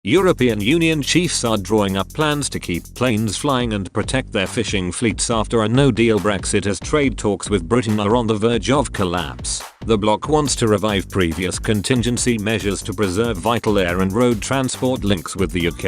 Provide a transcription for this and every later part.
European Union chiefs are drawing up plans to keep planes flying and protect their fishing fleets after a no-deal Brexit as trade talks with Britain are on the verge of collapse. The bloc wants to revive previous contingency measures to preserve vital air and road transport links with the UK,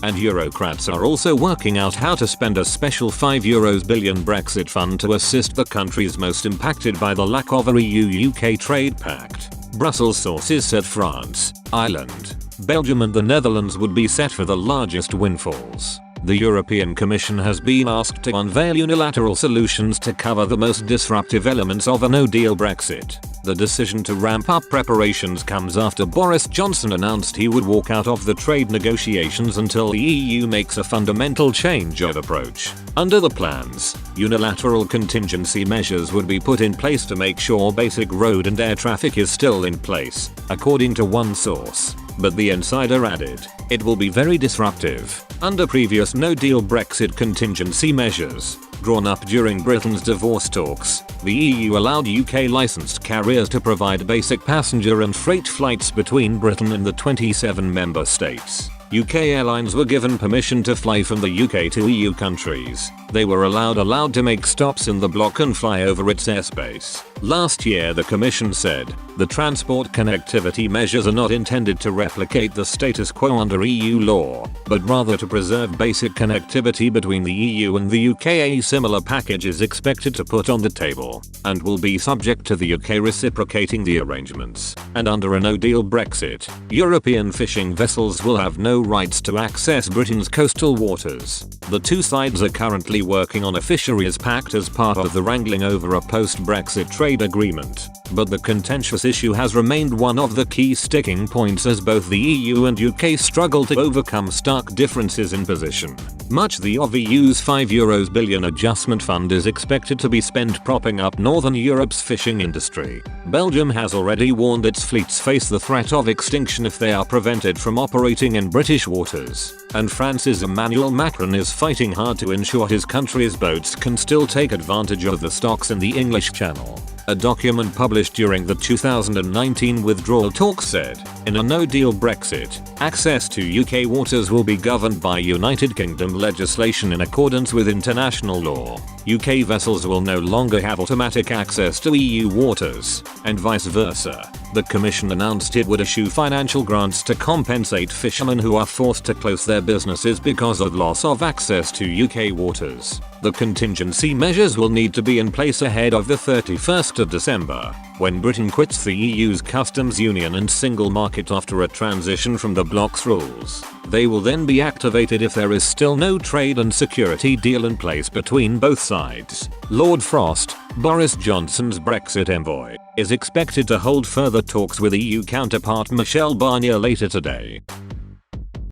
and Eurocrats are also working out how to spend a special €5 billion Brexit fund to assist the countries most impacted by the lack of a EU-UK trade pact. Brussels sources said France, Ireland, Belgium and the Netherlands would be set for the largest windfalls. The European Commission has been asked to unveil unilateral solutions to cover the most disruptive elements of a no-deal Brexit. The decision to ramp up preparations comes after Boris Johnson announced he would walk out of the trade negotiations until the EU makes a fundamental change of approach. Under the plans, unilateral contingency measures would be put in place to make sure basic road and air traffic is still in place, according to one source. But the insider added, it will be very disruptive. Under previous no-deal Brexit contingency measures, drawn up during Britain's divorce talks, the EU allowed UK licensed carriers to provide basic passenger and freight flights between Britain and the 27 member states. UK airlines were given permission to fly from the UK to EU countries. They were allowed to make stops in the bloc and fly over its airspace. Last year the Commission said, the transport connectivity measures are not intended to replicate the status quo under EU law, but rather to preserve basic connectivity between the EU and the UK. A similar package is expected to put on the table, and will be subject to the UK reciprocating the arrangements. And under a no-deal Brexit, European fishing vessels will have no rights to access Britain's coastal waters. The two sides are currently working on a fisheries pact as part of the wrangling over a post-Brexit trade agreement, but the contentious issue has remained one of the key sticking points as both the EU and UK struggle to overcome stark differences in position. Much of the EU's €5 billion adjustment fund is expected to be spent propping up Northern Europe's fishing industry. Belgium has already warned its fleets face the threat of extinction if they are prevented from operating in British waters. And France's Emmanuel Macron is fighting hard to ensure his country's boats can still take advantage of the stocks in the English Channel. A document published during the 2019 withdrawal talks said, in a no-deal Brexit, access to UK waters will be governed by United Kingdom legislation in accordance with international law. UK vessels will no longer have automatic access to EU waters, and vice versa. The Commission announced it would issue financial grants to compensate fishermen who are forced to close their businesses because of loss of access to UK waters. The contingency measures will need to be in place ahead of the 31st of December, when Britain quits the EU's customs union and single market after a transition from the bloc's rules. They will then be activated if there is still no trade and security deal in place between both sides. Lord Frost, Boris Johnson's Brexit envoy, is expected to hold further talks with EU counterpart Michel Barnier later today.